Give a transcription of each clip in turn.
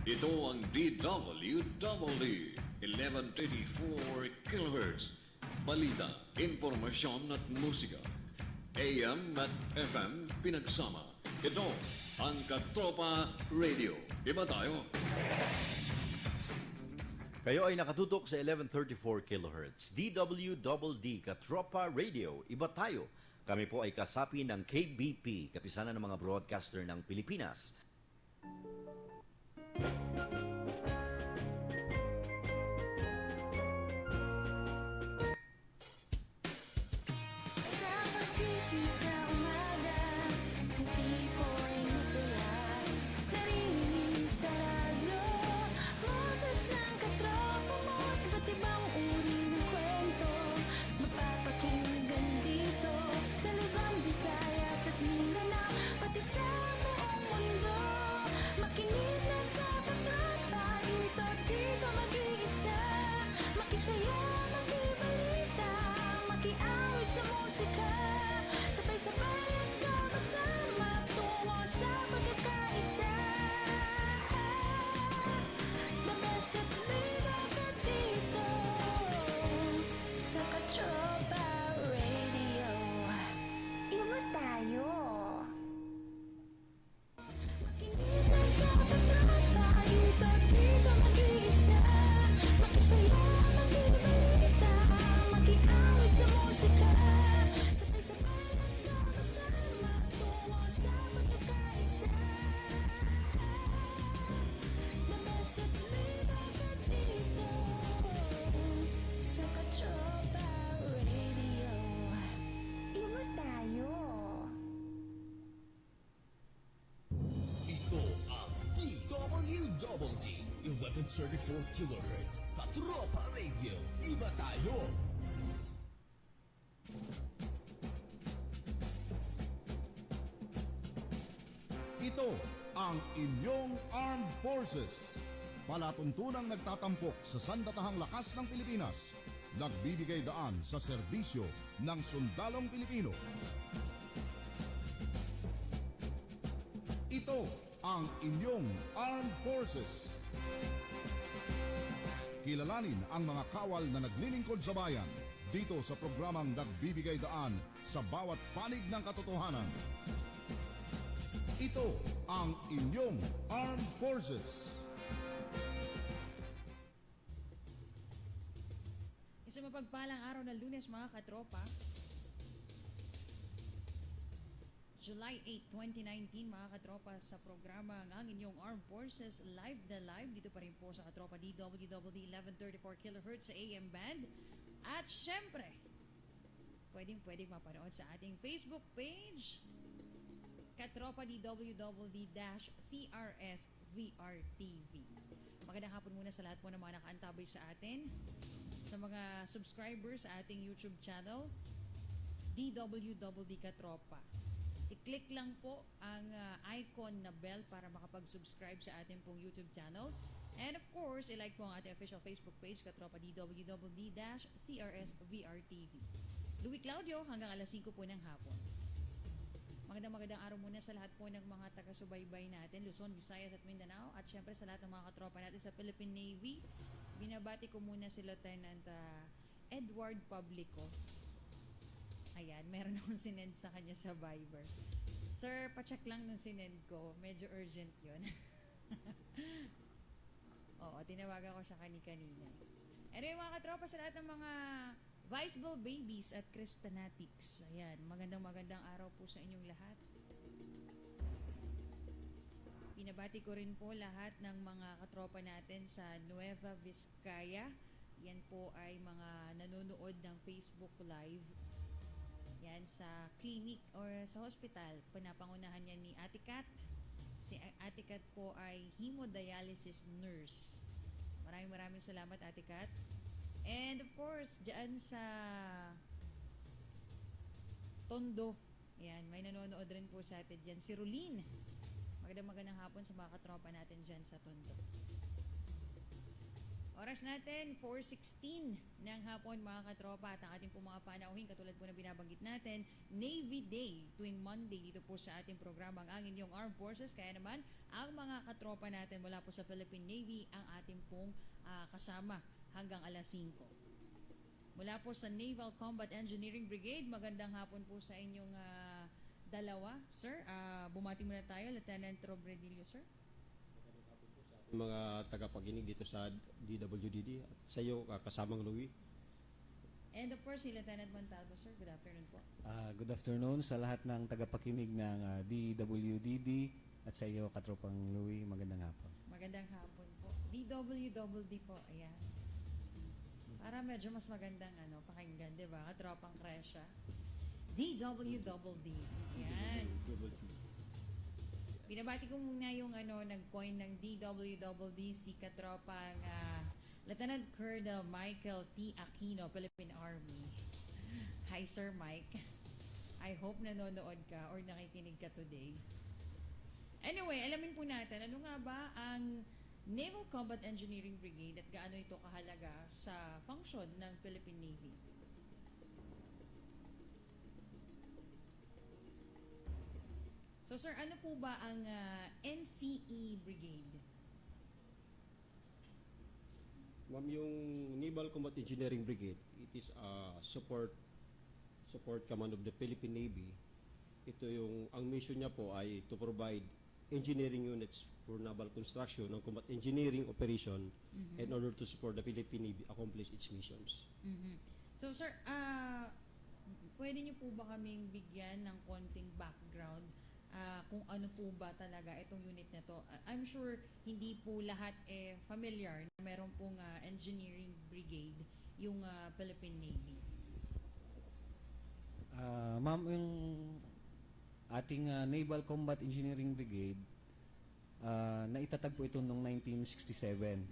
Ito ang DWWD 1134 kHz. Balita, impormasyon at musika. AM at FM pinagsama. Ito ang Katropa Radio. Iba tayo. Kayo ay nakatutok sa 1134 kHz. DWDD Katropa Radio. Iba tayo. Kami po ay kasapi ng KBP, kapisanan ng mga broadcaster ng Pilipinas. DWD 1134 kHz Katropa Radio. Iba tayo. Ito ang inyong armed forces. Palatuntunang nagtatampok sa sandatahang lakas ng Pilipinas. Nagbibigay daan sa serbisyo ng sundalong Pilipino. Ito ang inyong armed forces. Kilalanin ang mga kawal na naglilingkod sa bayan dito sa programang nagbibigay daan sa bawat panig ng katotohanan. Ito ang inyong armed forces. Isang mapagpalang araw ng Lunes mga katropa. July 8, 2019 mga katropa, sa programa ng inyong Armed Forces live na live dito pa rin po sa Katropa DWWD 1134 kHz sa AM band. At syempre, pwedeng mapanood sa ating Facebook page Katropa DWWD-CRS VRTV. Magandang hapon muna sa lahat po ng mga nakaantabay sa atin, sa mga subscribers sa ating YouTube channel DWWD Katropa. I-click lang po ang icon na bell para makapag-subscribe sa ating pong YouTube channel. And of course, i-like po ang ating official Facebook page, Katropa DWWD-CRS VRTV. Lui Claudio, hanggang alas 5 po ng hapon. Magandang araw muna sa lahat po ng mga taga-subaybay natin, Luzon, Visayas at Mindanao. At syempre sa lahat ng mga katropa natin sa Philippine Navy. Binabati ko muna si Lieutenant Edward Publico. Ayan, meron akong sinend sa kanya sa Viber. Sir, pacheck lang nung sinend ko. Medyo urgent yun. Oo, tinawagan ko siya kanina. Anyway, mga katropa, sa lahat ng mga Viceville babies at Christianatics. Ayan, magandang araw po sa inyong lahat. Pinabati ko rin po lahat ng mga katropa natin sa Nueva Vizcaya. Yan po ay mga nanonood ng Facebook Live. Yan sa clinic or sa hospital. Pinapangunahan yan ni Ate Kat. Si Ate Kat po ay hemodialysis nurse. Maraming salamat, Ate Kat. And of course, dyan sa Tondo. Yan, may nanonood rin po sa atin dyan. Si Rolene. Magandang hapon sa mga katropa natin dyan sa Tondo. Oras natin, 4:16 ng hapon mga katropa. At ang ating po mga panauhin, katulad po na binabanggit natin, Navy Day tuwing Monday dito po sa ating programa ang inyong Armed Forces. Kaya naman, ang mga katropa natin mula po sa Philippine Navy ang ating pong kasama hanggang alas 5. Mula po sa Naval Combat Engineering Brigade, magandang hapon po sa inyong dalawa. Sir, bumati muna tayo, Lieutenant Robredillo, sir. Mga tagapaginig dito sa DWDD at sa iyo kasamang Louie. And of course, si Lieutenant Montalvo, sir. Good afternoon po. Good afternoon sa lahat ng tagapakinig ng DWDD at sa iyo, Katropang Lui. Magandang hapon. Magandang hapon po. DWDD po, ayan. Para medyo mas magandang pakinggan, di ba? Katropang Kresya. DWDD. Ayan. Binabati ko muna yung nag-coin ng DWDD, si Katropang Lieutenant Colonel Michael T. Aquino, Philippine Army. Hi, Sir Mike. I hope nanonood ka or nakikinig ka today. Anyway, alamin po natin, ano nga ba ang Naval Combat Engineering Brigade at gaano ito kahalaga sa function ng Philippine Navy? So sir, ano po ba ang NCE Brigade? Ma'am, yung Naval Combat Engineering Brigade, it is a support command of the Philippine Navy. Ito ang mission niya po ay to provide engineering units for naval construction ng combat engineering operation in order to support the Philippine Navy accomplish its missions. So sir, pwede niyo po ba kaming bigyan ng konting background kung ano po ba talaga itong unit na to? I'm sure hindi po lahat familiar na meron pong engineering brigade yung Philippine Navy. Ma'am, yung ating Naval Combat Engineering Brigade, naitatag po ito noong 1967.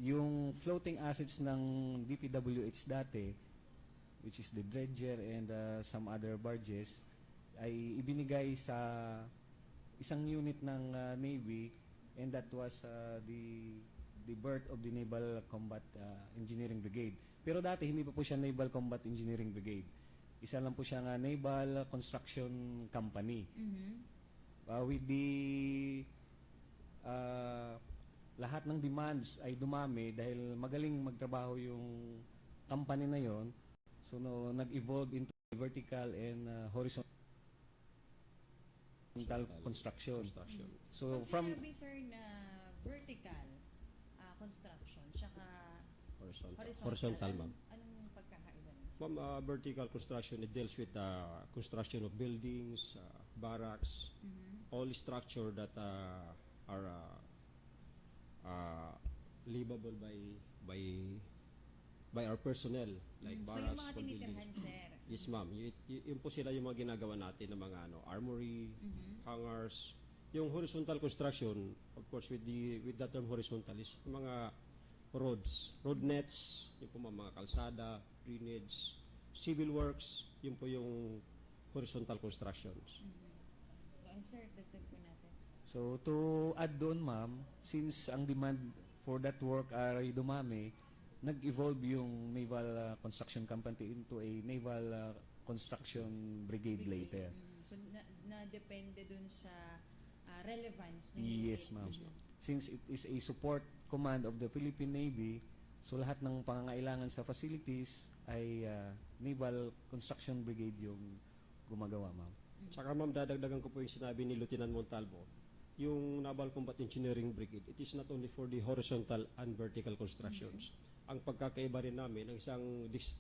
Yung floating assets ng DPWH dati, which is the dredger and some other barges, ay ibinigay sa isang unit ng Navy, and that was the birth of the Naval Combat Engineering Brigade. Pero dati hindi pa po siya Naval Combat Engineering Brigade. Isa lang po siya Naval Construction Company. With the lahat ng demands ay dumami dahil magaling magtrabaho yung company na yon. So nag-evolve into vertical and horizontal construction. So Pag from sinabi sir na vertical construction, tsaka Horizontal, ma'am. Anong pagkakaiba nun? Ma'am, vertical construction, it deals with the construction of buildings, barracks, all structure that are livable by our personnel, like So barracks, yung mga buildings. tinitirhan, sir. Yes, ma'am. Yun po sila yung mga ginagawa natin ng mga armory, hangars. Yung horizontal construction, of course, with that term horizontal is yung mga road nets, yung po mga kalsada, drainage, civil works, yun po yung horizontal constructions. And sir, dagdag po natin. So to add doon, ma'am, since ang demand for that work ay dumami, nag-evolve yung Naval Construction Company into a Naval Construction Brigade later. So na-depende dun sa relevance ng Yes, unit. ma'am. Since it is a support command of the Philippine Navy, so lahat ng pangangailangan sa facilities ay Naval Construction Brigade yung gumagawa, ma'am. Saka ma'am, dadagdagan ko po yung sinabi ni Lieutenant Montalvo. Yung Naval Combat Engineering Brigade, it is not only for the horizontal and vertical constructions. Ang pagkakaiba rin namin, ang isang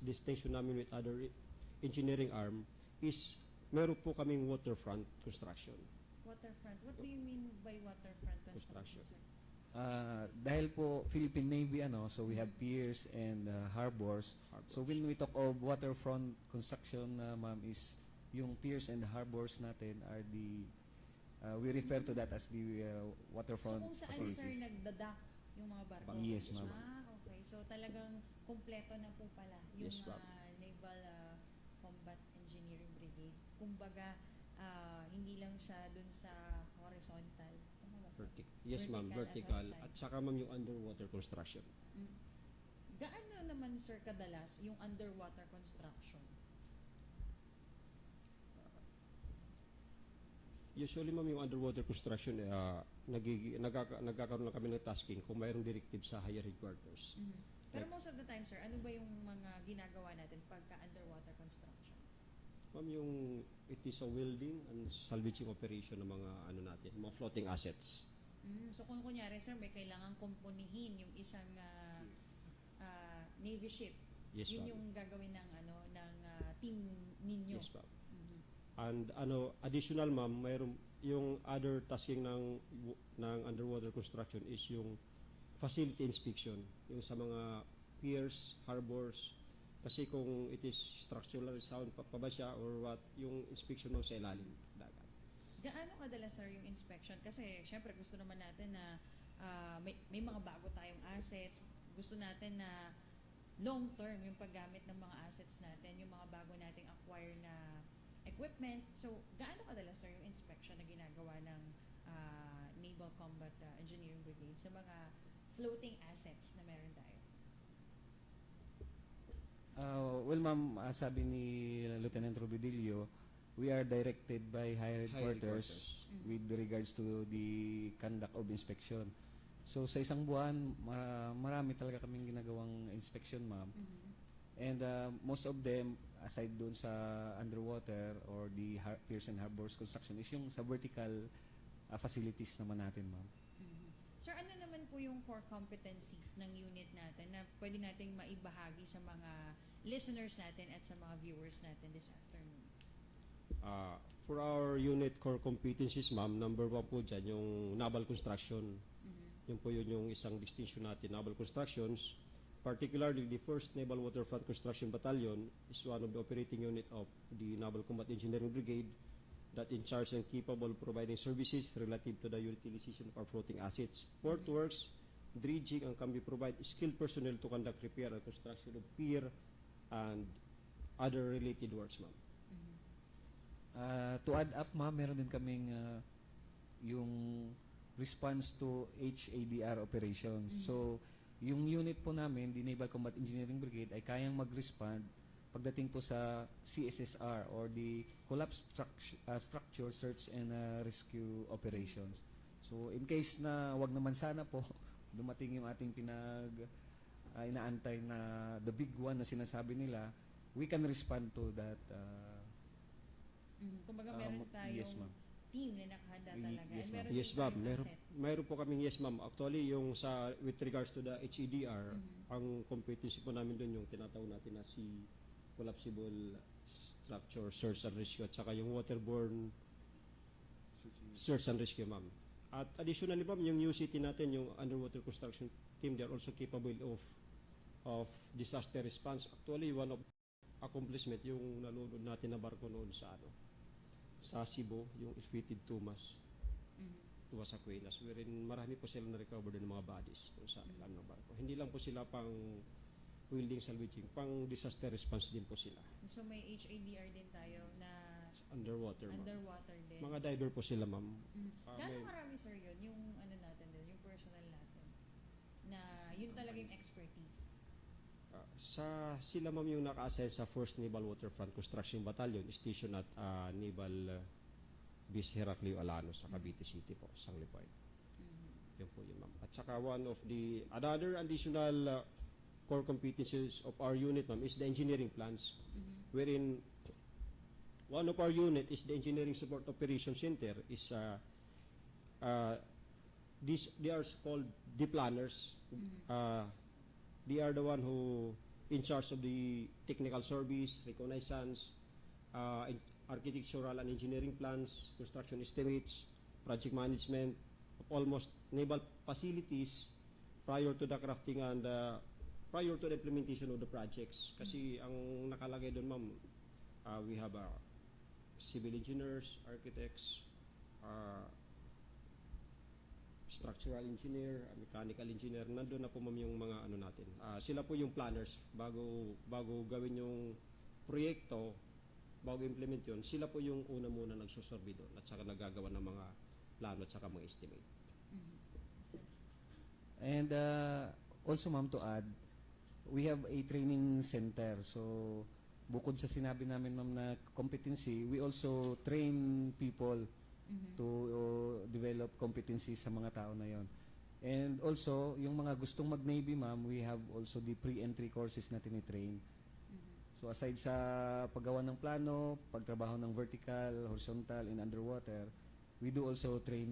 distinction namin with other engineering arm is meron po kaming waterfront construction. Waterfront. What do you mean by waterfront construction, sir? Dahil po Philippine Navy, so we have piers and harbors. So when we talk of waterfront construction, ma'am, is yung piers and harbors natin are we refer to that as the waterfront So kung saan, facilities. sir, nagdadock yung mga barko? Yes, ma'am. Okay. So talagang kumpleto na po pala yung Yes, ma'am. Naval Combat Engineering Brigade. Kumbaga, hindi lang siya dun sa horizontal. Tama ba, Yes, ma'am, Vertical vertical. at At outside. saka, ma'am, yung underwater construction. Gaano naman, sir, kadalas yung underwater construction? Usually, ma'am, yung underwater construction, nagkakaroon na kami ng tasking kung mayroong directive sa higher headquarters. Pero most of the time, sir, ano ba yung mga ginagawa natin pagka underwater construction? Ma'am, it is a welding and salvaging operation ng mga mga floating assets. So kung kunyari, sir, may kailangan kumpunihin yung isang Navy ship, Yes, yun ma'am. yung gagawin ng team ninyo. Yes, ma'am. And additional, ma'am, mayroong yung other tasking ng underwater construction is yung facility inspection, yung sa mga piers, harbors, kasi kung it is structural sound pa ba siya or what, yung inspection mo sa ilalim dagat. Gaano kadalas, sir, yung inspection? Kasi syempre gusto naman natin na may mga bago tayong assets. Gusto natin na long term yung paggamit ng mga assets natin, yung mga bago nating acquire na equipment. So, gaano kadalas, sir, yung inspection na ginagawa ng Naval Combat Engineering Brigade sa mga floating assets na meron tayo? Well, ma'am, sabi ni Lieutenant Rubidillo, we are directed by higher headquarters with regards to the conduct of inspection. So, sa isang buwan, marami talaga kaming ginagawang inspection, ma'am. And most of them, aside doon sa underwater or the piers and harbors construction, is yung sa vertical facilities naman natin, ma'am. Sir, ano naman po yung core competencies ng unit natin na pwede nating maibahagi sa mga listeners natin at sa mga viewers natin this afternoon? For our unit core competencies, ma'am, number 1 po dyan, yung naval construction. Yun po yung isang distinction natin. Naval constructions, particularly the 1st Naval Waterfront Construction Battalion is one of the operating unit of the Naval Combat Engineering Brigade that in charge and capable of providing services relative to the utilization of our floating assets, port works, dredging, and can be provide skilled personnel to conduct repair and construction of pier and other related works, ma'am. To add up, ma'am, meron din kaming yung response to HADR operations. So, yung unit po namin, the Naval Combat Engineering Brigade, ay kayang mag-respond pagdating po sa CSSR or the Collapse Structure Search and Rescue Operations. So, in case na wag naman sana po dumating yung ating inaantay na the big one na sinasabi nila, we can respond to that. Kumbaga meron tayong Yes, ma'am. team na nakahanda talaga. Yes, And ma'am. meron Yes, din ma'am. tayong asset. Mayroon po kaming yes, ma'am. Actually, yung with regards to the HEDR, ang competency po namin doon yung tinatawag natin na si collapsible structure search and rescue at saka yung waterborne search and rescue, ma'am. At additionally, ma'am, yung new city natin, yung underwater construction team, they're also capable of disaster response. Actually, one of accomplishment yung nalunod natin na barko noon sa Cebu, yung Fitted Tumas Aquinas, wherein marami po sila na-recover din ng mga bodies sa ilan ng barko. Hindi lang po sila pang wielding salvaging, pang disaster response din po sila. So may HADR din tayo na Underwater, ma'am. underwater din. Mga diver po sila, ma'am. Gano'ng marami, sir, yun? Yung ano natin din, yung personnel natin, na yun talagang expertise. Sila, ma'am, yung naka-assign sa 1st Naval Waterfront Construction Battalion, station at Naval Base Heraclio Alano sa Cavite City po, Sanglipoy. Yun po yun, ma'am. At saka another additional core competencies of our unit, ma'am, is the engineering plans, wherein one of our unit is the Engineering Support Operations Center. They are called the planners. They are the one who in charge of the technical service, reconnaissance, architectural and engineering plans, construction estimates, project management of almost naval facilities prior to the crafting and prior to the implementation of the projects. Kasi ang nakalagay doon, ma'am, we have civil engineers, architects, structural engineer, mechanical engineer, nandun na po, ma'am, yung mga ano natin. Sila po yung planners bago gawin yung proyekto, bago implement yun, sila po yung una muna nagsusurvey doon at saka nagagawa ng mga plano at saka mga estimate. And also ma'am, to add, we have a training center. So bukod sa sinabi namin ma'am na competency, we also train people to develop competency sa mga tao na yon. And also, yung mga gustong mag-Navy ma'am, we have also the pre-entry courses na tinitrain. So aside sa paggawa ng plano, pagtrabaho ng vertical, horizontal, and underwater, we do also train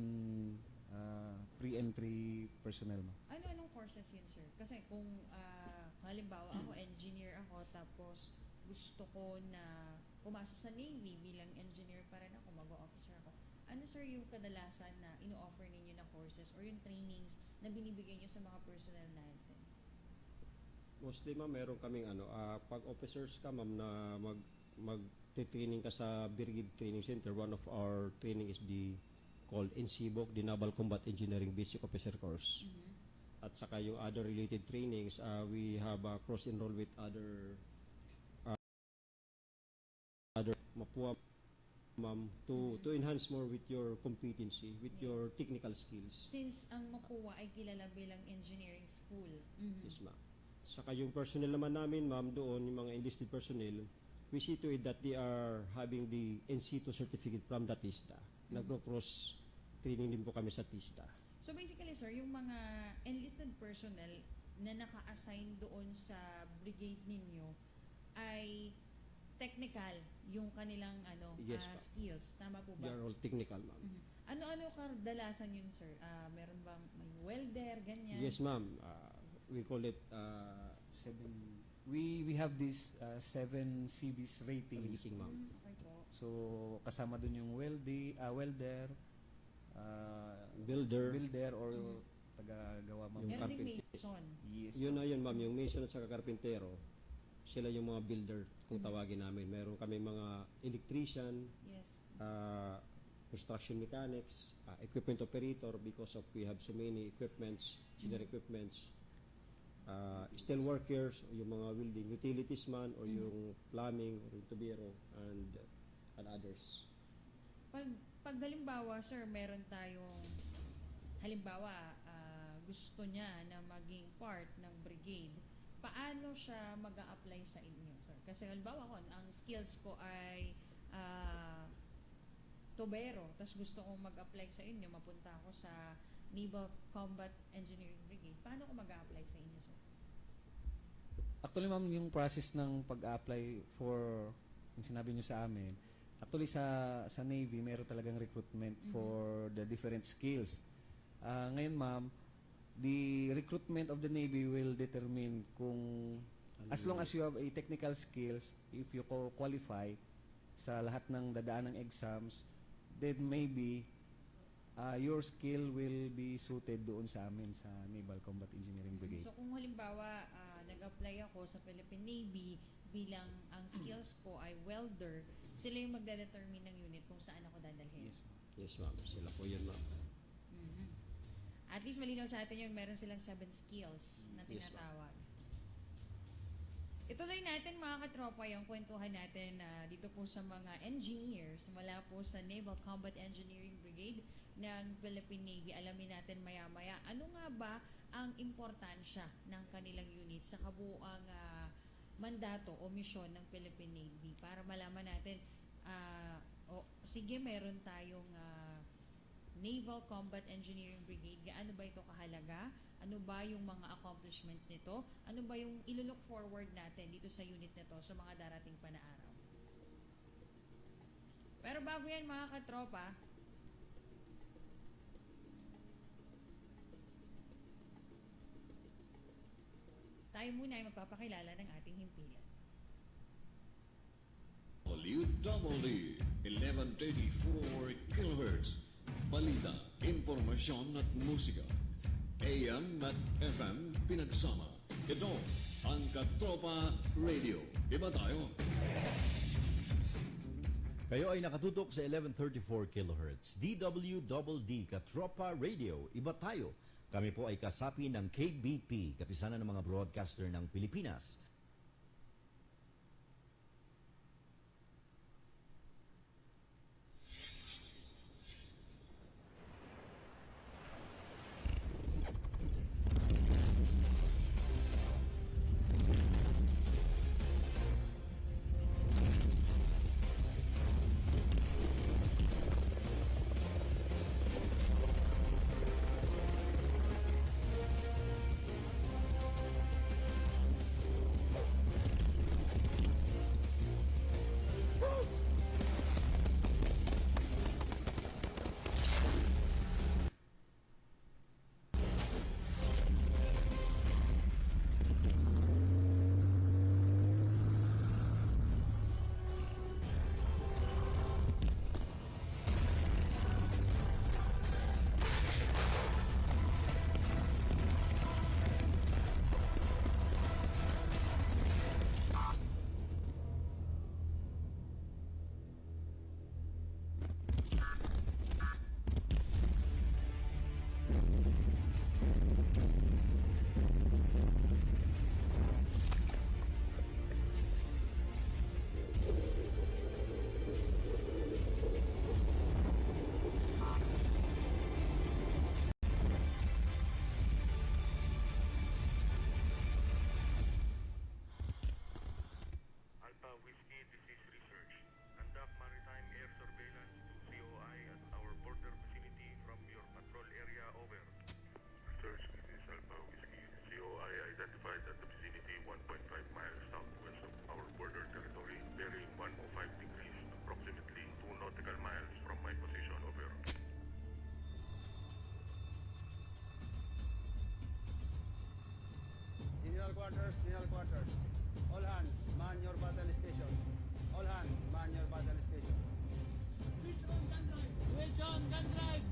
pre-entry personnel ma'am. Ano-anong courses yun, sir? Kasi kung halimbawa ako, engineer ako, tapos gusto ko na pumasok sa Navy bilang engineer pa rin ako, mag-officer ako. Ano, sir, yung kadalasan na ino-offer ninyo na courses or yung trainings na binibigay nyo sa mga personnel natin? Mostly ma'am, meron kaming pag officers ka ma'am na mag-training ka sa Brigade Training Center, one of our training is called NCBOC, the Naval Combat Engineering Basic Officer Course. At saka yung other related trainings, we have cross-enroll with other MAPUA ma'am to enhance more with your competency, with your technical skills. Since ang makuha ay kilala bilang engineering school. Yes ma'am. Saka yung personnel naman namin ma'am doon, yung mga enlisted personnel, we see to it that they are having the NC2 certificate from the TISTA. Nagro-cross training din po kami sa TISTA. So basically, sir, yung mga enlisted personnel na naka-assign doon sa brigade ninyo ay technical yung kanilang Yes, ma'am. skills. Tama po They ba? are all technical ma'am. Ano-ano kadalasan yun, sir? Meron bang may welder, ganyan? Yes ma'am. We call it We have this 7 CBs ratings. rating ma'am. Okay po. So kasama dun yung welder, Builder. or taga-gawa ma'am. Yung Meron ding carpet. mason. Yes, Yun ma'am. na yun ma'am, yung mason at saka karpintero, sila yung mga builder kung tawagin namin. Meron kami mga electrician, Yes. construction mechanics, equipment operator because of we have so many equipments, engineering equipments, steel workers, yung mga welding, utilities man, or yung plumbing, or yung tubero, and others. Pag halimbawa, sir, meron tayong halimbawa gusto niya na maging part ng brigade, paano siya mag-a-apply sa inyo, sir? Kasi halimbawa ko, ang skills ko ay tubero, tapos gusto kong mag-apply sa inyo, mapunta ako sa Naval Combat Engineering Brigade. Paano ko mag-a-apply sa inyo, sir? Actually ma'am, yung process ng pag-apply for yung sinabi niyo sa amin, actually sa Navy meron talagang recruitment for the different skills. Ngayon ma'am, the recruitment of the Navy will determine kung as long as you have a technical skills, if you qualify sa lahat ng dadaan ng exams, then maybe your skill will be suited doon sa amin sa Naval Combat Engineering Brigade. So kung halimbawa nag-apply ako sa Philippine Navy bilang ang skills ko ay welder, sila yung magdedetermine ng unit kung saan ako dadalhin. Yes ma'am. Yes ma'am, sila po yun ma'am. At least malinaw sa atin yun, meron silang 7 skills na Yes, tinatawag. Ituloy natin mga katropa yung kwentuhan natin dito po sa mga engineers mula po sa Naval Combat Engineering Brigade ng Philippine Navy. Alamin natin maya-maya ano nga ba ang importansya ng kanilang unit sa kabuuang mandato o misyon ng Philippine Navy para malaman natin sige, meron tayong Naval Combat Engineering Brigade. Gaano ba ito kahalaga? Ano ba yung mga accomplishments nito? Ano ba yung ilo-look forward natin dito sa unit nito sa mga darating pa na araw? Pero bago yan mga katropa, tayo muna ay magpapakilala ng ating himpilan. WWD 1134 kHz. Balita, impormasyon at musika. AM at FM pinagsama. Ito ang Katropa Radio. Iba tayo. Kayo ay nakatutok sa 1134 kHz. DWDD Katropa Radio. Iba tayo. Kami po ay kasapi ng KBP, Kapisanan ng mga Broadcaster ng Pilipinas. quarters, signal quarters. All hands, man your battle station. All hands, man your battle station. Switch on gun drive. Switch on gun drive.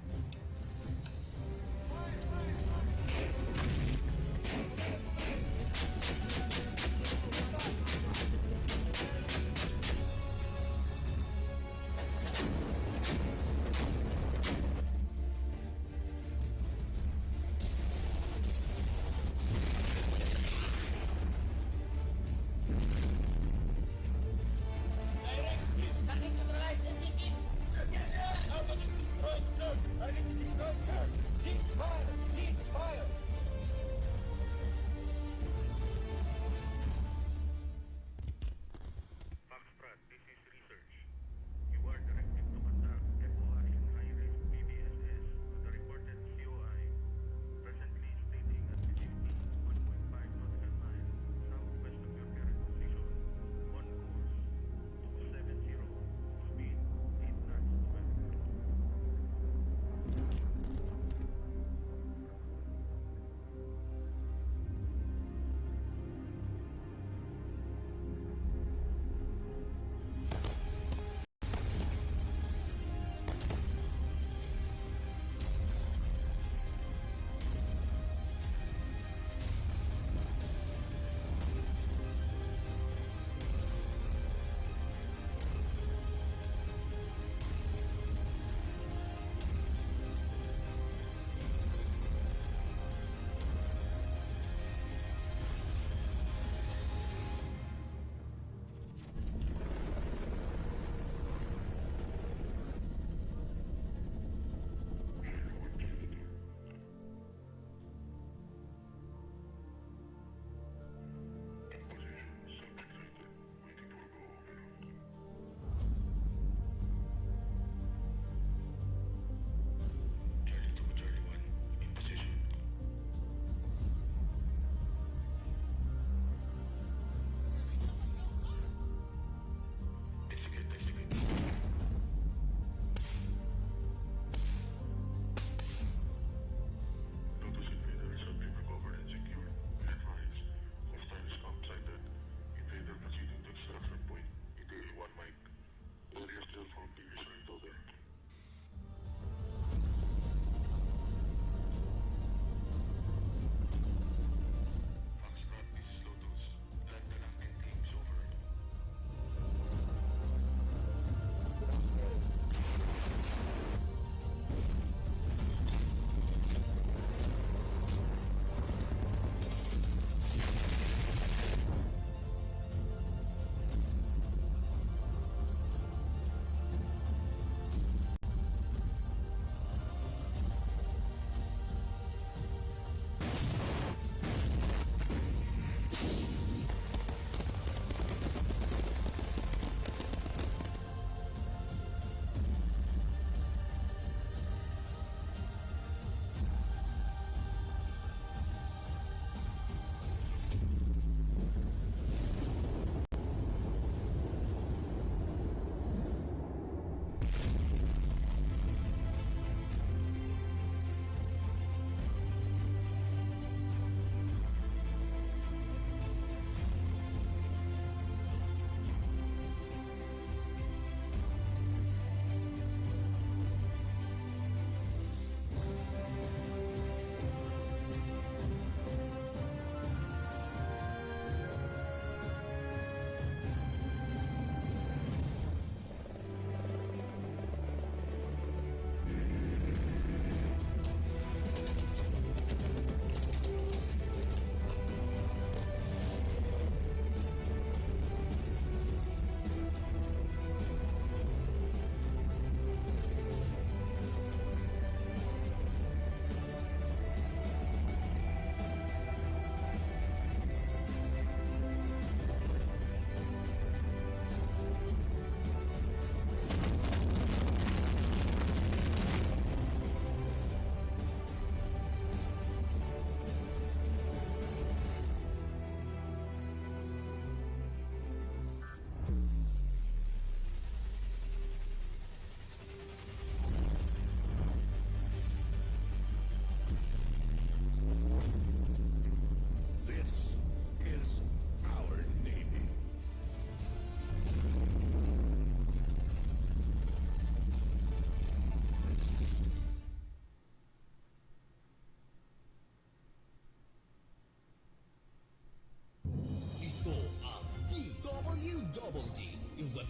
Direct. Target neutralized and sinking. Yes, sir. How about this destroyed, sir?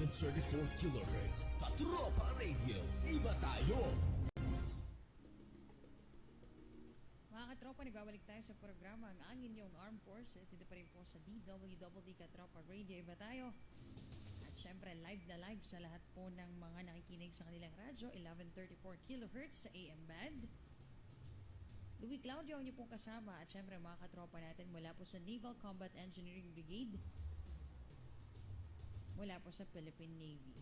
1134 kHz. Katropa Radio. Iba tayo. Mga katropa, nagbabalik tayo sa programa ang inyong Armed Forces. Dito pa rin po sa DWD Katropa Radio. Iba tayo. At syempre, live na live sa lahat po ng mga nakikinig sa kanilang radyo. 1134 kHz sa AM band. Lui Claudio ang inyong pong kasama. At syempre, mga katropa natin mula po sa Naval Combat Engineering Brigade. Mula po sa Philippine Navy.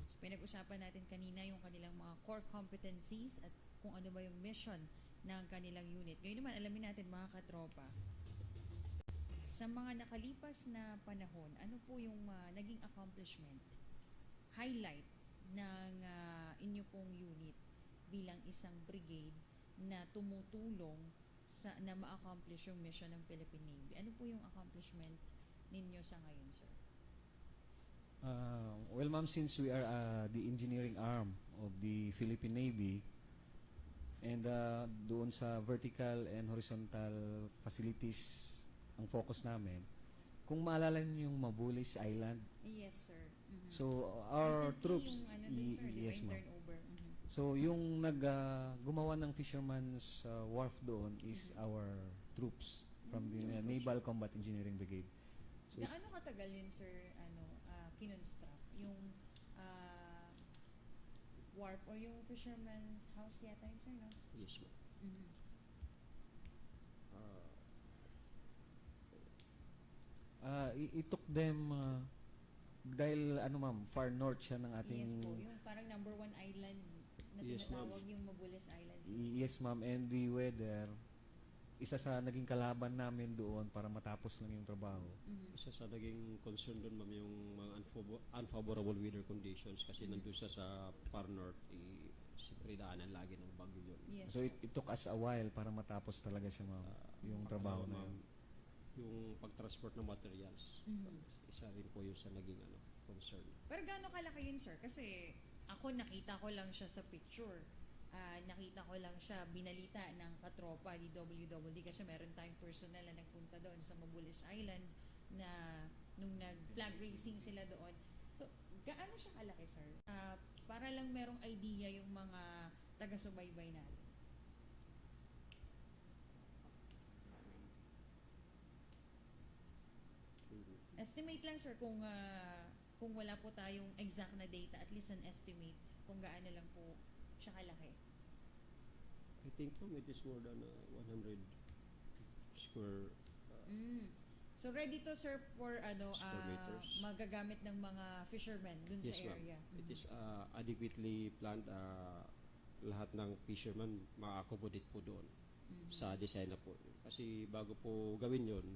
So, pinag-usapan natin kanina yung kanilang mga core competencies at kung ano ba yung mission ng kanilang unit. Ngayon naman, alamin natin mga katropa, sa mga nakalipas na panahon, ano po yung naging accomplishment, highlight ng inyo pong unit bilang isang brigade na tumutulong na ma-accomplish yung mission ng Philippine Navy? Ano po yung accomplishment ninyo sa ngayon, sir? Well, ma'am, since we are the engineering arm of the Philippine Navy, and doon sa vertical and horizontal facilities ang focus namin, kung maalala niyo yung Mabulis Island, Yes, sir. Mhm. so our Recently, troops, yung ano din, sir, di ba, yes, yung ma'am. turnover. Mhm. So yung gumawa ng fisherman's wharf doon is our troops from the Naval Combat Engineering Brigade. So Gaano katagal yun, sir, kinonstruct? Yung warp or yung fisherman's house yata yun, sir, no? Yes, ma'am. Mhm. it took them dahil ma'am, far north siya ng ating Yes po, yung parang number one island na Yes, ma'am. tinatawag yung Mabulis Island. sir. Yes, ma'am, and the weather, isa sa naging kalaban namin doon para matapos lang yung trabaho. Mhm. Isa sa naging concern doon, ma'am, yung mga unfavorable weather conditions kasi nandun siya sa far north, siyempre daanan lagi ng bagyo yun. Yes So po. it took us a while para matapos talaga siya, ma'am, yung trabaho na Ma'am, yun. yung pag-transport ng materials, Mhm. isa rin po yun sa naging concern. Pero gaano kalaki yun, sir? Kasi ako nakita ko lang siya sa picture. Nakita ko lang siya binalita ng katropa di WWD kasi meron tayong personal na nagpunta doon sa Mabulis Island na nung nag-flag racing sila doon. So, gaano siya kalaki, sir? Para lang merong idea yung mga taga-subaybay natin. Estimate lang, sir, kung wala po tayong exact na data, at least an estimate kung gaano lang po siya kalaki. I think po it is more than 100 square So ready to, sir, for Square meters. magagamit ng mga fishermen dun Yes, sa ma'am. area. It is adequately planned. Lahat ng fishermen ma-accommodate po doon sa design na po. Kasi bago po gawin yon,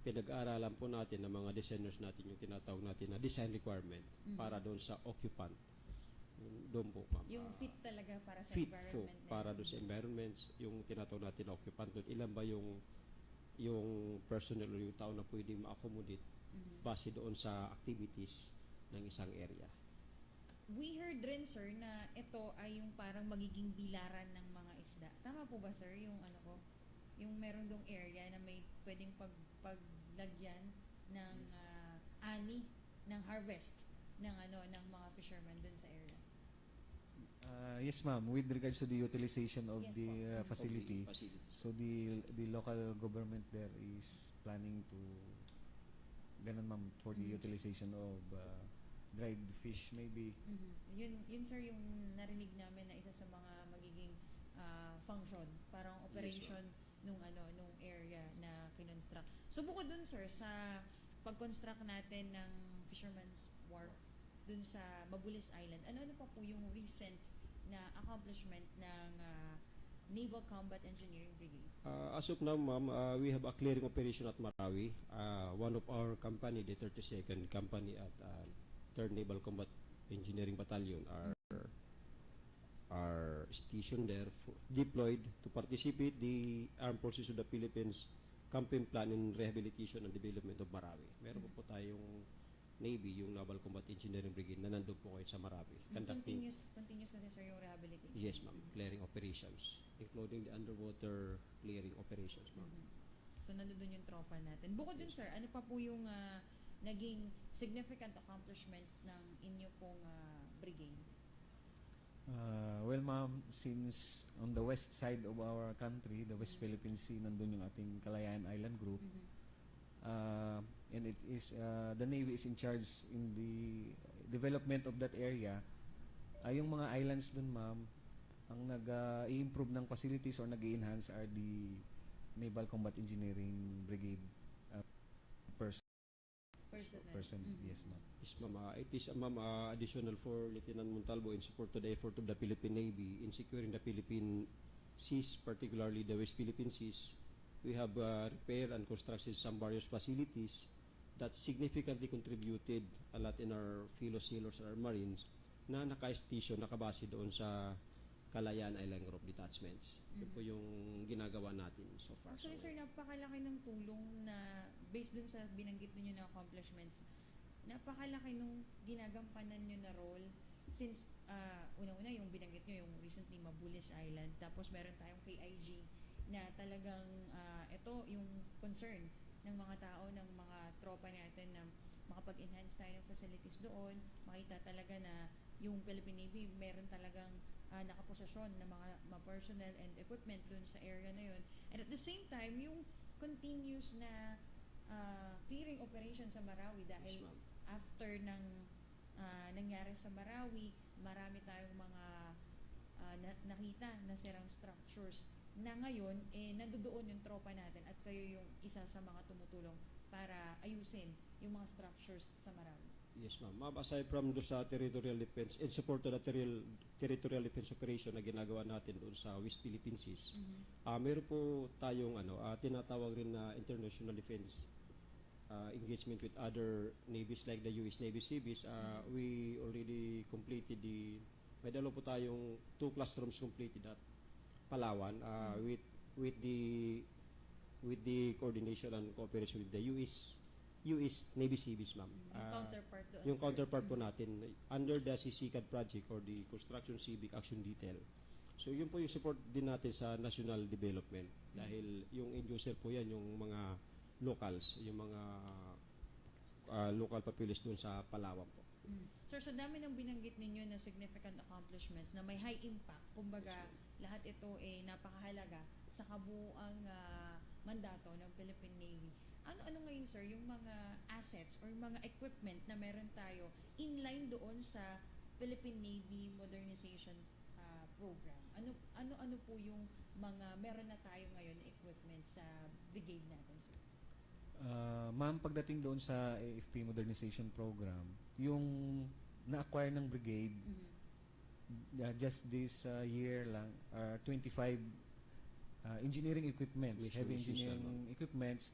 pinag-aaralan po natin ng mga designers natin yung tinatawag natin na design requirement para doon sa occupant. Doon po, ma'am. Yung fit talaga para sa Fit po environment. na para yun. doon sa environments, yung tinatawag natin na occupant doon. Ilan ba yung personnel o yung tao na pwedeng ma-accommodate base doon sa activities ng isang area. We heard rin, sir, na ito ay yung parang magiging bilaran ng mga isda. Tama po ba, sir? Yung yung meron dong area na may pwedeng paglagyan ng ani ng harvest ng ng mga fishermen dun sa area. Yes, ma'am, with regards to the utilization of Yes, the po. facility, Facilities. so the local government there is planning to ganun, ma'am, for the utilization of dried fish maybe. Yun, sir, yung narinig namin na isa sa mga magiging function, parang operation nung area na kinonstruct. So bukod dun, sir, sa pag-construct natin ng Fisherman's Wharf dun sa Mabulis Island, ano pa po yung recent na accomplishment ng Naval Combat Engineering Brigade? As of now, ma'am, we have a clearing operation at Marawi. One of our company, the 32nd Company at 3rd Naval Combat Engineering Battalion are stationed there, deployed to participate the Armed Forces of the Philippines campaign plan in rehabilitation and development of Marawi. Meron po tayong Navy, yung Naval Combat Engineering Brigade na nandun po kayo sa Marawi. Conducting, Continuous kasi, sir, yung rehabilitation. yes, ma'am, clearing operations, including the underwater clearing operations, ma'am. So nandun yung tropa natin. Bukod dun, sir, ano pa po yung naging significant accomplishments ng inyo pong brigade? Well, ma'am, since on the west side of our country, the West Philippine Sea, nandun yung ating Kalayaan Island Group. And it is, the Navy is in charge in the development of that area. Yung mga islands dun, ma'am, ang nag-i-improve ng facilities or nag-i-enhance are the Naval Combat Engineering Brigade person. Yes, ma'am. Yes, ma'am. It is, ma'am, additional for Lieutenant Montalvo in support to the effort of the Philippine Navy in securing the Philippine seas, particularly the West Philippine Seas. We have repaired and constructed some various facilities that significantly contributed a lot in our fellow sailors and our marines na naka-station, nakabase doon sa Kalayaan Island Group detachments. Yun po yung ginagawa natin so far. Actually, sir, napakalaki ng tulong na based dun sa binanggit ninyo na accomplishments. Napakalaki nung ginagampanan nyo na role since unang-una yung binanggit nyo, yung recently Mabulis Island, tapos meron tayong KIG na talagang ito yung concern ng mga tao, ng mga tropa natin na makapag-enhance tayo ng facilities doon, makita talaga na yung Philippine Navy meron talagang nakaposisyon ng mga personnel and equipment doon sa area na yun. And at the same time, yung continuous na clearing operation sa Marawi dahil after ng nangyari sa Marawi, marami tayong mga nakita na sirang structures na ngayon, nandoon yung tropa natin at kayo yung isa sa mga tumutulong para ayusin yung mga structures sa Marawi. Yes, ma'am. Ma'am, aside from doon sa territorial defense, in support to the territorial defense operation na ginagawa natin doon sa West Philippine Seas, meron po tayong tinatawag rin na international defense engagement with other navies like the US Navy Seabees. We already completed may dalawa po tayong 2 classrooms completed at Palawan with the coordination and cooperation with the US Navy Seabees, ma'am. Counterpart doon, Yung sir. counterpart po natin under the CCCAD project or the Construction Civic Action Detail. So yun po yung support din natin sa national development dahil yung end user po yan, yung mga locals, yung mga local populace doon sa Palawan po. Sir, sa dami ng binanggit ninyo na significant accomplishments na may high impact, kumbaga lahat ito napakahalaga sa kabuuang mandato ng Philippine Navy. Ano ngayon, sir, yung mga assets or mga equipment na meron tayo inline doon sa Philippine Navy Modernization Program? Ano po yung mga meron na tayo ngayon na equipment sa brigade natin, sir? Ma'am, pagdating doon sa AFP Modernization Program, yung na-acquire ng brigade, just this year lang, 25 engineering equipments, heavy engineering equipments.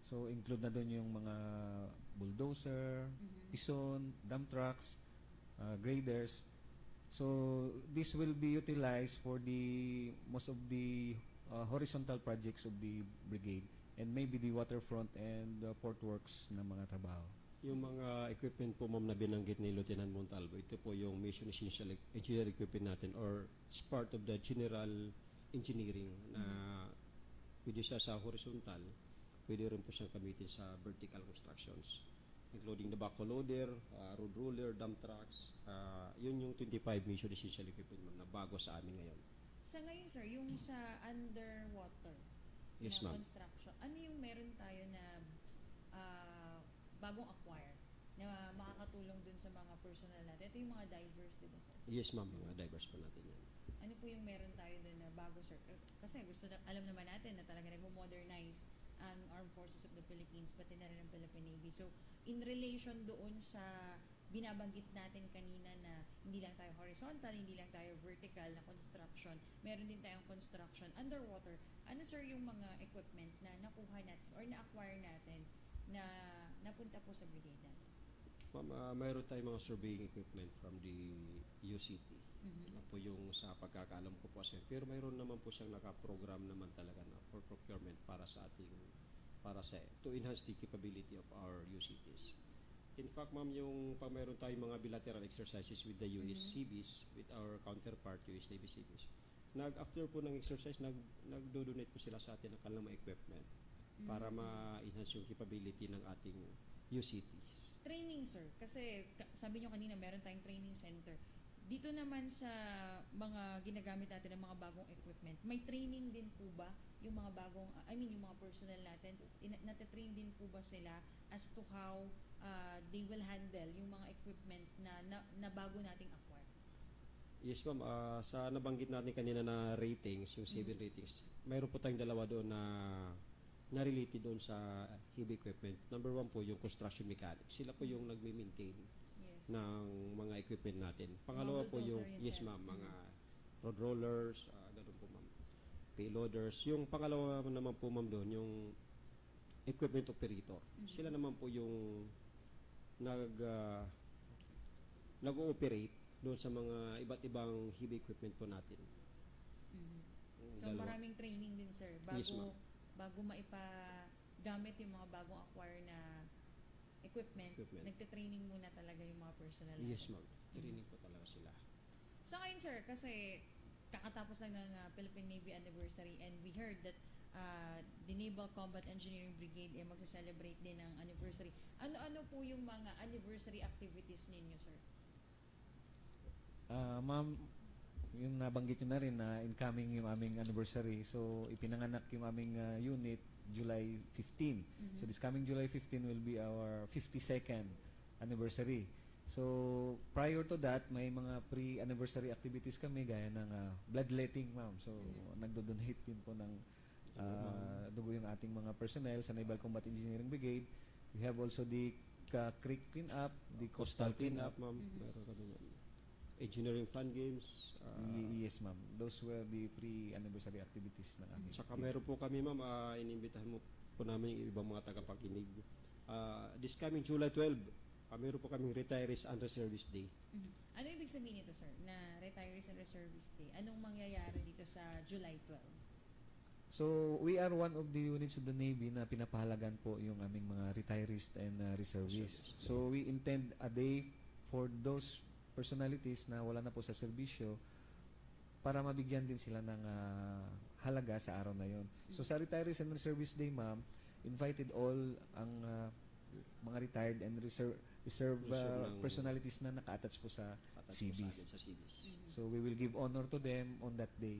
So, include na doon yung mga bulldozer, pison, dump trucks, graders. So, this will be utilized for the most of the horizontal projects of the brigade and maybe the waterfront and port works na mga trabaho. Yung mga equipment po, ma'am, na binanggit ni Lieutenant Montalvo, ito po yung mission essential engineering equipment natin or it's part of the general engineering na pwede siya sa horizontal, pwede rin po siyang gamitin sa vertical constructions, including the backhoe loader, road roller, dump trucks. Yun yung 25 mission essential equipment, ma'am, na bago sa amin ngayon. Sa ngayon, sir, yung sa underwater Yes, na ma'am. construction, ano yung meron tayo na bagong acquire na makakatulong dun sa mga personnel natin? Ito yung mga divers, di ba, sir? Yes, ma'am, mga divers po natin yan. Ano po yung meron tayo dun na bago, sir? Kasi alam naman natin na talaga nag-modernize ang Armed Forces of the Philippines, pati na rin ang Philippine Navy. So, in relation doon sa binabanggit natin kanina na hindi lang tayo horizontal, hindi lang tayo vertical na construction, meron din tayong construction underwater. Ano, sir, yung mga equipment na nakuha natin or na-acquire natin na napunta po sa brigade natin? Ma'am, mayroon tayong mga surveying equipment from the UCT. Ano po yung sa pagkakaalam ko po, sir. Pero mayroon naman po siyang nakaprogram naman talaga na for procurement para sa to enhance the capability of our UCTs. In fact, ma'am, yung pag mayroon tayong mga bilateral exercises with the US Seabees, with our counterpart, US Navy Seabees, after po ng exercise, nag-donate po sila sa atin ng kanilang mga equipment para ma-enhance yung capability ng ating UCTs. Training, sir. Kasi sabi nyo kanina, meron tayong training center. Dito naman sa mga ginagamit natin ng mga bagong equipment, may training din po ba yung mga bagong, yung mga personnel natin? Natatrain din po ba sila as to how they will handle yung mga equipment na bago nating acquire? Yes, ma'am. Sa nabanggit natin kanina na ratings, yung 7 ratings, mayroon po tayong dalawa doon na related doon sa heavy equipment. Number 1 po yung construction mechanics. Sila po yung nagme-maintain ng mga equipment natin. Pangalawa po yung, yes ma'am, mga road rollers, ganun po ma'am, payloaders. Yung pangalawa naman po ma'am doon, yung equipment operator. Sila naman po yung nag-ooperate doon sa mga iba't ibang heavy equipment po natin. So maraming training din, sir, Yes, ma'am. bago maipagamit yung mga bagong acquire na equipment. Nagte-training muna talaga yung mga personnel natin. Yes ma'am, training po talaga sila. Sa ngayon, sir, kasi kakatapos lang ng Philippine Navy anniversary, and we heard that the Naval Combat Engineering Brigade ay magsa-celebrate din ng anniversary. Ano po yung mga anniversary activities ninyo, sir? Ma'am, yung nabanggit nyo na rin na incoming yung aming anniversary. So, ipinanganak yung aming unit July 15. So, this coming July 15 will be our 52nd anniversary. So, prior to that, may mga pre-anniversary activities kami gaya ng bloodletting, ma'am. So, nagdo-donate din po ng dugo yung ating mga personnel sa Naval Combat Engineering Brigade. We have also the creek clean-up, the coastal clean-up, ma'am. Meron kami engineering fun games. Yes, ma'am. Those were the pre-anniversary activities ng aming. Saka meron po kami, ma'am, inimbitahan mo po namin yung ibang mga tagapakinig. This coming July 12, meron po kaming Retirees and Reservist Day. Ano ibig sabihin nito, sir, na Retirees and Reservist Day? Anong mangyayari dito sa July 12? So, we are one of the units of the Navy na pinapahalagan po yung aming mga retirees and reservists. So, we intend a day for those personalities na wala na po sa serbisyo para mabigyan din sila ng halaga sa araw na yon. So sa Retirees and Reservist Day, ma'am, invited all ang mga retired and reserve personalities na naka-attach po sa CBs. So we will give honor to them on that day,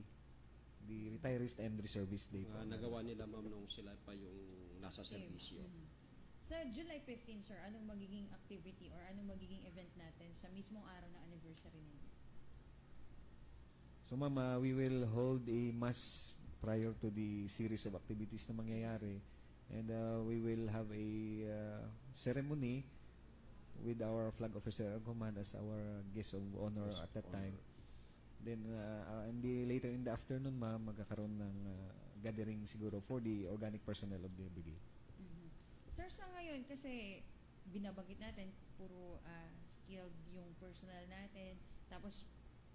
the Retirees and Reservist Day. Nagawa nila, ma'am, nung sila pa yung nasa serbisyo. Sa July 15, sir, anong magiging activity or anong magiging event natin sa mismong araw ng anniversary ninyo? So, ma'am, we will hold a mass prior to the series of activities na mangyayari. And we will have a ceremony with our flag officer of command as our guest of honor at that time. Then, later in the afternoon, ma'am, magkakaroon ng gathering siguro for the organic personnel of the brigade. Sir, sa ngayon, kasi binabanggit natin, puro skilled yung personnel natin, tapos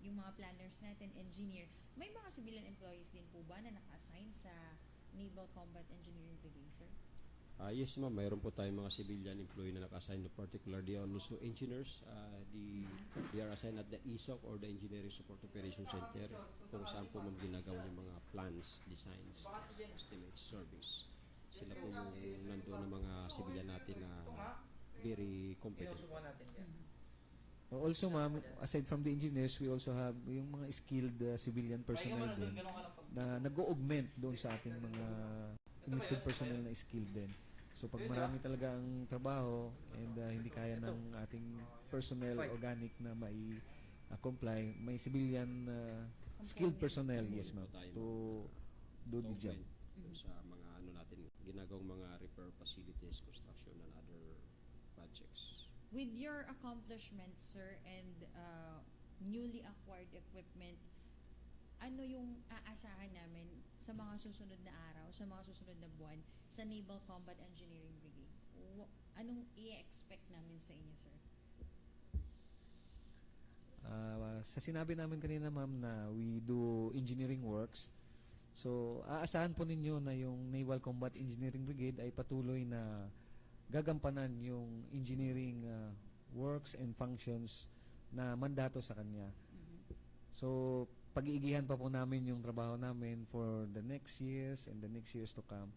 yung mga planners natin, engineer, may mga civilian employees din po ba na naka-assign sa Naval Combat Engineering Brigade, sir? Yes, ma'am. Mayroon po tayong mga civilian employee na naka-assign, particularly also engineers. They are assigned at the ESOC or the Engineering Support Operations Center kung saan po ma'am ginagawa yung mga plans, designs, estimates, surveys. Sila po yung nandoon ng mga civilian natin na very competent. Also, ma'am, aside from the engineers, we also have yung mga skilled civilian personnel din na nag-augment doon sa ating mga enlisted personnel na skilled din. So, pag marami talaga ang trabaho and hindi kaya ng ating personnel organic na comply, may civilian skilled personnel, yes ma'am, to do the job. Sa mga natin, ginagawang mga repair facilities, construction, and other projects. With your accomplishments, sir, and newly acquired equipment, ano yung aasahan namin sa mga susunod na araw, sa mga susunod na buwan, sa Naval Combat Engineering Brigade? Anong i-expect namin sa inyo, sir? Sa sinabi namin kanina, ma'am, na we do engineering works. So, aasahan po ninyo na yung Naval Combat Engineering Brigade ay patuloy na gagampanan yung engineering works and functions na mandato sa kanya. So, pag-iigihan pa po namin yung trabaho namin for the next years and the next years to come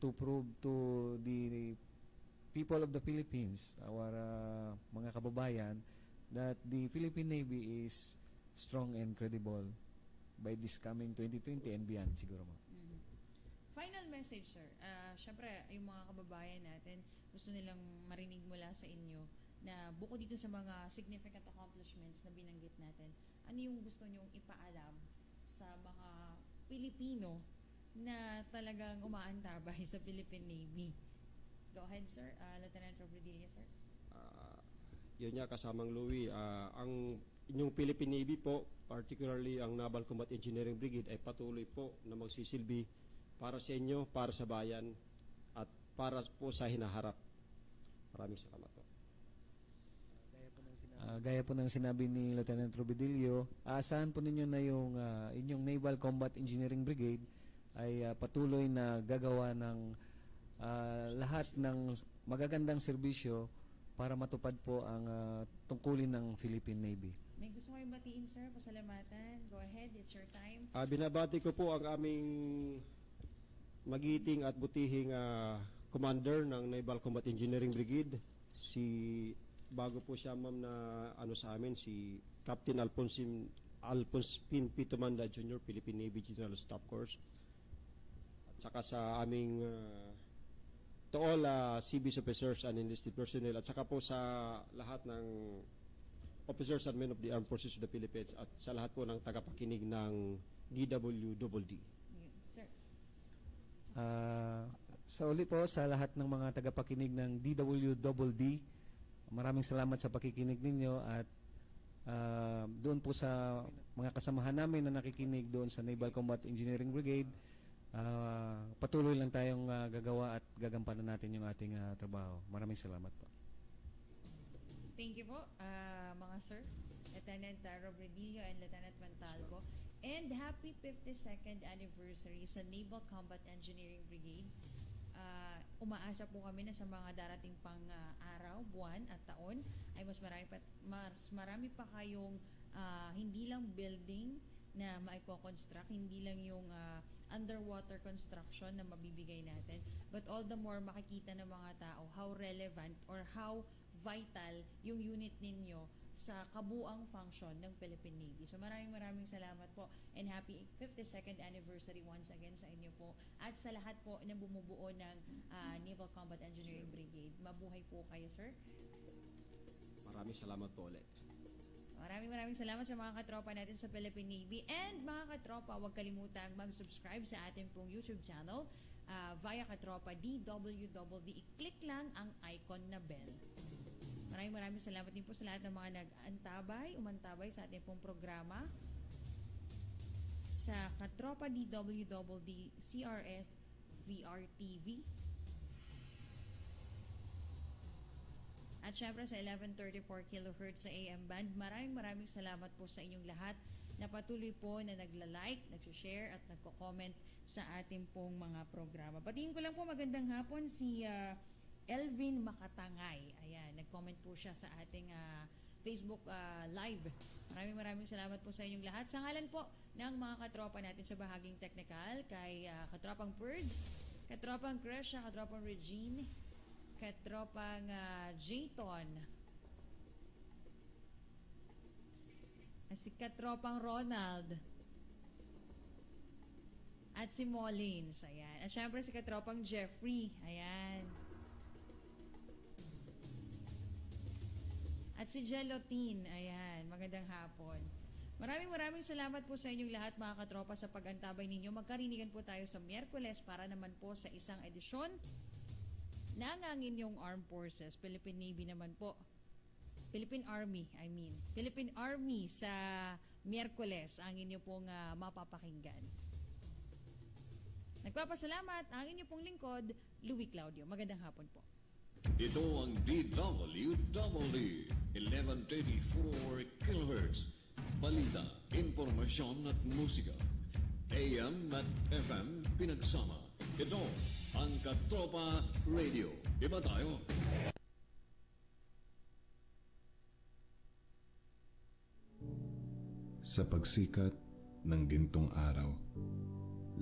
to prove to the people of the Philippines, our mga kababayan, that the Philippine Navy is strong and credible by this coming 2020 and beyond siguro, ma'am. Final message, sir. Siyempre, yung mga kababayan natin, gusto nilang marinig mula sa inyo na bukod dito sa mga significant accomplishments na binanggit natin, ano yung gusto nyong ipaalam sa mga Pilipino na talagang umaantabay sa Philippine Navy? Go ahead, sir. Lieutenant Robredo, sir. Yun nga, kasamang Louie, ang inyong Philippine Navy po, particularly ang Naval Combat Engineering Brigade, ay patuloy po na magsisilbi para sa inyo, para sa bayan, at para po sa hinaharap. Maraming salamat po. Gaya po ng sinabi ni Lieutenant Robredo, aasahan po ninyo na yung inyong Naval Combat Engineering Brigade ay patuloy na gagawa ng lahat ng magagandang serbisyo para matupad po ang tungkulin ng Philippine Navy. May gusto kayong batiin, sir? Pasalamatan. Go ahead. It's your time. Binabati ko po ang aming magiting at butihing commander ng Naval Combat Engineering Brigade, bago po siya, ma'am, na sa amin, si Captain Alfonsin Pitomanda Jr., Philippine Navy General Staff Course. At saka sa aming to all CBS officers and enlisted personnel, at saka po sa lahat ng officers and men of the Armed Forces of the Philippines, at sa lahat po ng tagapakinig ng DWDD. Sir. Sa uli po, sa lahat ng mga tagapakinig ng DWDD, maraming salamat sa pakikinig ninyo, at doon po sa mga kasamahan namin na nakikinig doon sa Naval Combat Engineering Brigade, patuloy lang tayong gagawa at gagampanan natin yung ating trabaho. Maraming salamat po. Thank you po, mga sir, Lieutenant Robredo and Lieutenant Montalvo. And happy 52nd anniversary sa Naval Combat Engineering Brigade. Umaasa po kami na sa mga darating pang araw, buwan at taon ay mas marami pa kayong hindi lang building na maiko-construct, hindi lang yung underwater construction na mabibigay natin, but all the more makikita ng mga tao how relevant or how vital yung unit ninyo sa kabuang function ng Philippine Navy. So maraming salamat po and happy 52nd anniversary once again sa inyo po at sa lahat po na bumubuo ng Naval Combat Engineering Brigade. Mabuhay po kayo, sir. Maraming salamat po ulit. Maraming salamat sa mga katropa natin sa Philippine Navy. And mga katropa, huwag kalimutang mag-subscribe sa ating pong YouTube channel via Katropa DWDD. I-click lang ang icon na bell. Maraming salamat din po sa lahat ng mga umantabay sa ating pong programa sa Katropa DWDD CRS VR TV. At syempre sa 1134 kHz sa AM band. Maraming salamat po sa inyong lahat na patuloy po na nagla-like, nag-share at nagko-comment sa ating pong mga programa. Patingin ko lang po, magandang hapon si Elvin Makatangay. Ayan, nag-comment po siya sa ating Facebook live. Maraming salamat po sa inyong lahat. Sa ngalan po ng mga katropa natin sa bahaging technical, kay Katropang Purge, Katropang Crescia, Katropang Regine, Katropang Jayton, si Katropang Ronald, at si Mollins. Ayan. At syempre si Katropang Jeffrey. Ayan. At si Gelotin. Ayan. Magandang hapon. Maraming salamat po sa inyong lahat, mga katropa, sa pag-antabay ninyo. Magkarinigan po tayo sa Miyerkules para naman po sa isang edisyon ng inyong Armed Forces. Philippine Navy naman po. Philippine Army sa Miyerkules ang inyo pong mapapakinggan. Nagpapasalamat ang inyo pong lingkod, Lui Claudio. Magandang hapon po. Ito ang DWDD 1134 kHz. Balita, impormasyon at musika. AM at FM pinagsama. Ito ang Katropa Radio. Iba tayo. Sa pagsikat ng gintong araw,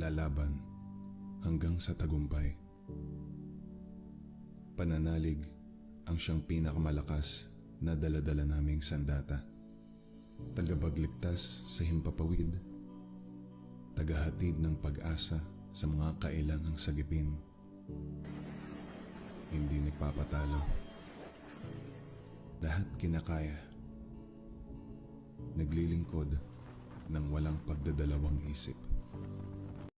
lalaban hanggang sa tagumpay. Pananalig ang siyang pinakamalakas na daladala naming sandata. Tagapagligtas sa himpapawid, tagahatid ng pag-asa sa mga kailangang sagipin. Hindi nagpapatalo. Lahat kinakaya. Naglilingkod ng walang pagdadalawang isip.